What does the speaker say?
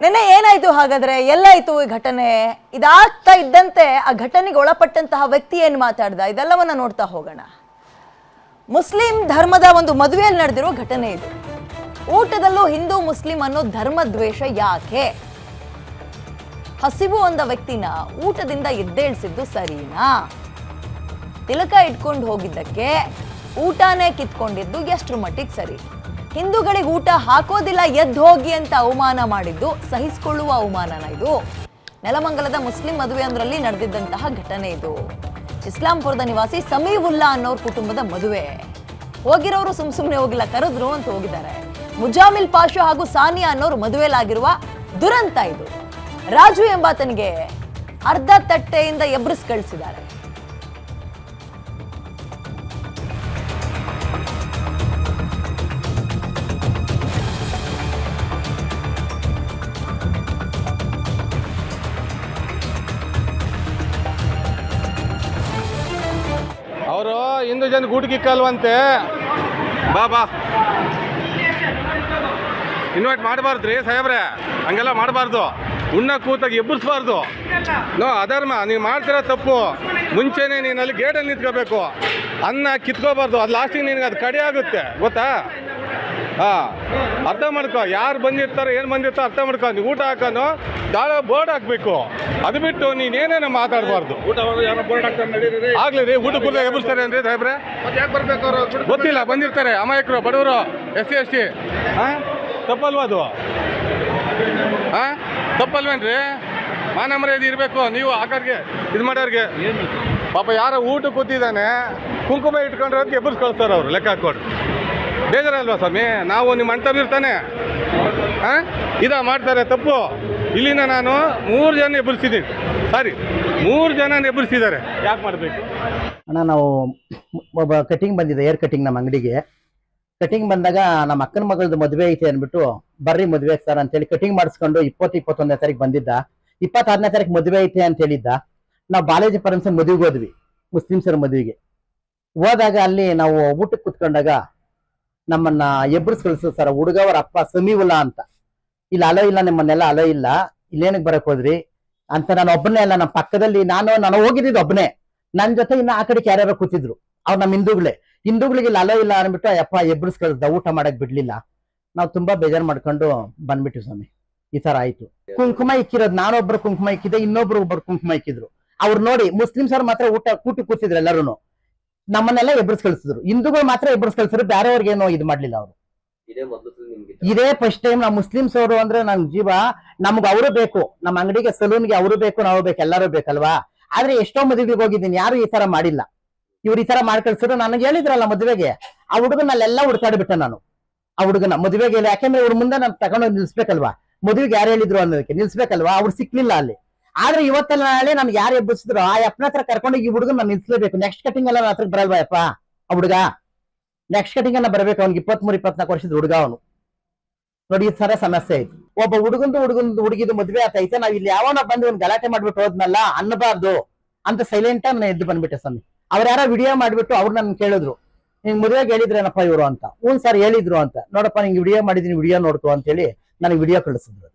ನೆನ್ನೆ ಏನಾಯ್ತು ಹಾಗಾದ್ರೆ? ಎಲ್ಲಾಯ್ತು ಈ ಘಟನೆ? ಇದಾಗ್ತಾ ಇದ್ದಂತೆ ಆ ಘಟನೆಗೆ ಒಳಪಟ್ಟಂತಹ ವ್ಯಕ್ತಿ ಏನ್ ಮಾತಾಡ್ದ, ಇದೆಲ್ಲವನ್ನ ನೋಡ್ತಾ ಹೋಗೋಣ. ಮುಸ್ಲಿಂ ಧರ್ಮದ ಒಂದು ಮದುವೆಯಲ್ಲಿ ನಡೆದಿರೋ ಘಟನೆ ಇದು. ಊಟದಲ್ಲೂ ಹಿಂದೂ ಮುಸ್ಲಿಂ ಅನ್ನೋ ಧರ್ಮ ದ್ವೇಷ ಯಾಕೆ? ಹಸಿವು ಅಂದ ವ್ಯಕ್ತಿನ ಊಟದಿಂದ ಎದ್ದೇಳಿಸಿದ್ದು ಸರಿನಾ? ತಿಲಕ ಇಟ್ಕೊಂಡು ಹೋಗಿದ್ದಕ್ಕೆ ಊಟನೇ ಕಿತ್ಕೊಂಡಿದ್ದು ಎಷ್ಟರ ಮಟ್ಟಿಗೆ ಸರಿ? ಹಿಂದೂಗಳಿಗೆ ಊಟ ಹಾಕೋದಿಲ್ಲ, ಎದ್ದು ಹೋಗಿ ಅಂತ ಅವಮಾನ ಮಾಡಿದ್ದು ಸಹಿಸಿಕೊಳ್ಳುವ ಅವಮಾನನ ಇದು? ನೆಲಮಂಗಲದ ಮುಸ್ಲಿಂ ಮದುವೆಯೊಂದರಲ್ಲಿ ನಡೆದಿದ್ದಂತಹ ಘಟನೆ ಇದು. ಇಸ್ಲಾಂಪುರದ ನಿವಾಸಿ ಸಮೀವುಲ್ಲಾ ಅನ್ನೋರ್ ಕುಟುಂಬದ ಮದುವೆ. ಹೋಗಿರೋರು ಸುಮ್ಮನೆ ಹೋಗಿಲ್ಲ, ಕರೆದ್ರು ಅಂತ ಹೋಗಿದ್ದಾರೆ. ಮುಜಾಮಿಲ್ ಪಾಷಾ ಹಾಗೂ ಸಾನಿಯಾ ಅನ್ನೋರು ಮದುವೆಲಾಗಿರುವ ದುರಂತ ಇದು. ರಾಜು ಎಂಬಾತನಿಗೆ ಅರ್ಧ ತಟ್ಟೆಯಿಂದ ಎಬ್ರಿಸ್ ಕಳಿಸಿದ್ದಾರೆ. ಅವರು ಹಿಂದೂ ಜನ ಗೂಟಿಗಿಕ್ಕಲ್ವಂತೆ. ಬಾ ಇನ್ವೈಟ್ ಮಾಡಬಾರ್ದ್ರಿ ಸಾಹೇಬ್ರೆ, ಹಂಗೆಲ್ಲ ಮಾಡಬಾರ್ದು. ಉಣ್ಣ ಕೂತಾಗ ಎಬ್ಬರಿಸ್ಬಾರ್ದು. ನೋ ಅಧರ್ಮ, ನೀವು ಮಾಡ್ತಿರೋ ತಪ್ಪು. ಮುಂಚೆನೇ ನೀನು ಅಲ್ಲಿ ಗೇಟಲ್ಲಿ ನಿಂತ್ಕೋಬೇಕು. ಅನ್ನ ಕಿತ್ಕೋಬಾರ್ದು, ಅದು ಲಾಸ್ಟಿಗೆ ನಿನಗೆ ಅದು ಕಡಿ ಆಗುತ್ತೆ, ಗೊತ್ತಾ? ಅರ್ಥ ಮಾಡ್ಕೊ, ಯಾರು ಬಂದಿರ್ತಾರೆ ಏನು ಬಂದಿರ್ತಾರೆ ಅರ್ಥ ಮಾಡ್ಕೊ. ನೀವು ಊಟ ಹಾಕೋನು ಬೋರ್ಡ್ ಹಾಕಬೇಕು, ಅದು ಬಿಟ್ಟು ನೀನೇನೇನೋ ಮಾತಾಡಬಾರ್ದು. ಆಗ್ಲಿ ರೀ, ಊಟ ಕೂಡ ಎಬ್ಬಿಸ್ತಾರೆ ಅಂದ್ರೆ ಸಾಹೇಬ್ರೆ, ಗೊತ್ತಿಲ್ಲ, ಬಂದಿರ್ತಾರೆ ಅಮಾಯಕರು, ಬಡವರು, SC ST. ತಪ್ಪಲ್ವ ಅದು? ತಪ್ಪಲ್ವೇನ್ರಿ? ಮಾನ ಮರ್ಯಾದೆ ಇರಬೇಕು. ನೀವು ಆಕಾರ್ಗೆ ಇದು ಮಾಡೋರಿಗೆ ಪಾಪ ಯಾರೋ ಊಟ ಕೂತಿದ್ದಾನೆ, ಕುಂಕುಮ ಇಟ್ಕೊಂಡ್ರೆ ಎಬ್ಬರ್ಸ್ ಕಳಿಸ್ತಾರೆ ಅವರು, ಲೆಕ್ಕ ಹಾಕ್ಕೊಡು. ಬೇಜಾರಲ್ವಾ ಸ್ವಾಮಿ? ನಾವು ನಿಮ್ಮ ಅಣ್ಣ ಇರ್ತಾನೆ ಮಾಡ್ತಾರೆ ತಪ್ಪು. ಇಲ್ಲಿಂದ ನಾನು 3 ಜನ ಎಬ್ಬರಿಸಿದ್ದೀನಿ. ಸಾರಿ, 3 ಜನ ಎಬ್ಬರಿಸಿದ್ದಾರೆ. ಯಾಕೆ ಮಾಡಬೇಕು ಅಣ್ಣ? ನಾವು ಒಬ್ಬ ಕಟಿಂಗ್ ಬಂದಿದ್ದೆ, ಏರ್ ಕಟಿಂಗ್ ನಮ್ಮ ಅಂಗಡಿಗೆ. ಕಟಿಂಗ್ ಬಂದಾಗ ನಮ್ಮ ಅಕ್ಕನ ಮಗಳದ್ದು ಮದುವೆ ಐತೆ ಅಂದ್ಬಿಟ್ಟು ಬರ್ರಿ ಮದುವೆ ಸರ್ ಅಂತೇಳಿ ಕಟಿಂಗ್ ಮಾಡಿಸ್ಕೊಂಡು 21ನೇ ತಾರೀಕು ಬಂದಿದ್ದ. 26ನೇ ತಾರೀಕು ಮದುವೆ ಐತೆ ಅಂತ ಹೇಳಿದ್ದ. ನಾವು ಬಾಲಾಜಿ ಪರಮಸನ್ ಮದುವೆಗೆ ಹೋದ್ವಿ, ಮುಸ್ಲಿಮ್ಸರ ಮದುವೆಗೆ. ಹೋದಾಗ ಅಲ್ಲಿ ನಾವು ಊಟಕ್ಕೆ ಕುತ್ಕೊಂಡಾಗ ನಮ್ಮನ್ನ ಎಬ್ಬರಿಸ್ ಕಳಿಸೋ ಸರ್ ಹುಡುಗವರ ಅಪ್ಪ ಸಮೀವುಲ್ಲಾ ಅಂತ. ಇಲ್ಲಿ ಅಲೋ ಇಲ್ಲ, ನಿಮ್ಮನ್ನೆಲ್ಲ ಅಲೋ ಇಲ್ಲ, ಇಲ್ಲೇನಕ್ಕೆ ಬರಕ್ ಹೋದ್ರಿ ಅಂತ. ನಾನು ಒಬ್ಬನೇ ಅಲ್ಲ, ನಮ್ಮ ಪಕ್ಕದಲ್ಲಿ ನಾನು ಹೋಗಿದ್ದಿದ್ದು ಒಬ್ಬನೇ. ನನ್ನ ಜೊತೆ ಇನ್ನು ಆ ಕಡೆ ಯಾರ್ಯಾರೋ ಕೂತಿದ್ರು, ಅವ್ರು ನಮ್ಮ ಹಿಂದೂಗಳಿಗೆ ಇಲ್ಲಿ ಅಲೋ ಇಲ್ಲ ಅಂದ್ಬಿಟ್ಟು ಅಪ್ಪ ಎಬ್ಬರಿಸ್ ಕಳಿಸ್ದ, ಊಟ ಮಾಡಕ್ ಬಿಡ್ಲಿಲ್ಲ. ನಾವು ತುಂಬಾ ಬೇಜಾರು ಮಾಡ್ಕೊಂಡು ಬಂದ್ಬಿಟ್ಟು ಸ್ವಾಮಿ, ಈ ತರ ಆಯ್ತು. ಕುಂಕುಮ ಇಕ್ಕಿರೋದು ನಾನೊಬ್ರು ಕುಂಕುಮ ಇಕ್ಕಿದೆ, ಒಬ್ರು ಕುಂಕುಮ ಇಕ್ಕಿದ್ರು. ಅವ್ರು ನೋಡಿ ಮುಸ್ಲಿಮ್ಸ್ ಅವ್ರು ಮಾತ್ರ ಊಟ ಕೂತಿದ್ರು, ಎಲ್ಲರೂ ನಮ್ಮನ್ನೆಲ್ಲ ಎಬ್ಬರಿಸ್ ಕಳಿಸಿದ್ರು. ಹಿಂದೂಗಳು ಮಾತ್ರ ಎಬ್ಬರಿಸ್ ಕಳಿಸಿದ್ರು, ಬೇರೆಯವ್ರಿಗೆ ಏನೋ ಇದು ಮಾಡ್ಲಿಲ್ಲ ಅವರು. ಇದೇ ಫಸ್ಟ್ ಟೈಮ್ ನಾವು ಮುಸ್ಲಿಮ್ಸ್ ಅವರು ಅಂದ್ರೆ ನನ್ ಜೀವ. ನಮ್ಗೆ ಅವರು ಬೇಕು, ನಮ್ಮ ಅಂಗಡಿಗೆ ಸಲೂನ್ಗೆ ಅವರು ಬೇಕು, ನಾವು ಬೇಕು, ಎಲ್ಲರೂ ಬೇಕಲ್ವಾ? ಆದ್ರೆ ಎಷ್ಟೋ ಮದುವೆಗೆ ಹೋಗಿದ್ದೀನಿ, ಯಾರು ಈ ತರ ಮಾಡಿಲ್ಲ. ಇವ್ರು ಈ ತರ ಮಾಡ್ಕಳ್ಸಿದ್ರು. ನನಗೆ ಹೇಳಿದ್ರಲ್ಲ ಮದುವೆಗೆ, ಆ ಹುಡುಗನಲ್ಲೆಲ್ಲ ಹುಡ್ಕಾಡ್ಬಿಟ್ಟೆ ನಾನು. ಆ ಹುಡುಗನ ಮದುವೆಗೆ, ಯಾಕೆಂದ್ರೆ ಇವ್ರ ಮುಂದೆ ನಾನು ತಗೊಂಡೋಗಿ ನಿಲ್ಸ್ಬೇಕಲ್ವಾ? ಮದುವೆಗೆ ಯಾರು ಹೇಳಿದ್ರು ಅನ್ನೋದಕ್ಕೆ ನಿಲ್ಸ್ಬೇಕಲ್ವಾ? ಅವ್ರು ಸಿಕ್ಲಿಲ್ಲ ಅಲ್ಲಿ. ಆದ್ರೆ ಇವತ್ತೆಲ್ಲ ನಾಳೆ ನನ್ಗೆ ಯಾರು ಎಬ್ಬಿಸಿದ್ರು ಆ ಅಪ್ಪನ ಹತ್ರ ಕರ್ಕೊಂಡೋಗಿ ಈ ಹುಡುಗನ್ ನಾನು ನಿಲ್ಸ್ಲೇಬೇಕು. ನೆಕ್ಸ್ಟ್ ಕಟಿಂಗ್ ಎಲ್ಲ ಹತ್ರ ಬರಲ್ವಾ ಅಪ್ಪ? ಆ ಹುಡುಗ ನೆಕ್ಸ್ಟ್ ಕಟಿಂಗ್ ಅನ್ನ ಬರ್ಬೇಕು. ಅವ್ನಿಗೆ 23-24 ವರ್ಷದ ಹುಡುಗ ಅವನು. ನೋಡಿ, ಈ ತರ ಸಮಸ್ಯೆ ಆಯ್ತು. ಒಬ್ಬ ಹುಡುಗಿದು ಮದುವೆ ಆತೈತೆ, ನಾವ್ ಇಲ್ಲಿ ಯಾವನ ಬಂದು ಒಂದು ಗಲಾಟೆ ಮಾಡ್ಬಿಟ್ಟು ಹೋದ್ನಲ್ಲ ಅನ್ನಬಾರ್ದು ಅಂತ ಸೈಲೆಂಟ್ ನಾನು ಎದ್ದು ಬಂದ್ಬಿಟ್ಟೆ ಸ್ವಾಮಿ. ಅವ್ರು ಯಾರೋ ವಿಡಿಯೋ ಮಾಡ್ಬಿಟ್ಟು ಅವ್ರು ನನ್ ಕೇಳಿದ್ರು, ನಿಂಗೆ ಮದುವೆಗೆ ಹೇಳಿದ್ರೇನಪ್ಪ ಇವರು ಅಂತ. ಸರ್ ಹೇಳಿದ್ರು ಅಂತ. ನೋಡಪ್ಪ, ನಿಂಗೆ ವಿಡಿಯೋ ಮಾಡಿದೀನಿ, ವಿಡಿಯೋ ನೋಡ್ಕೊ ಅಂತ ಹೇಳಿ ನನಗೆ ವಿಡಿಯೋ ಕಳಿಸಿದ್ರು.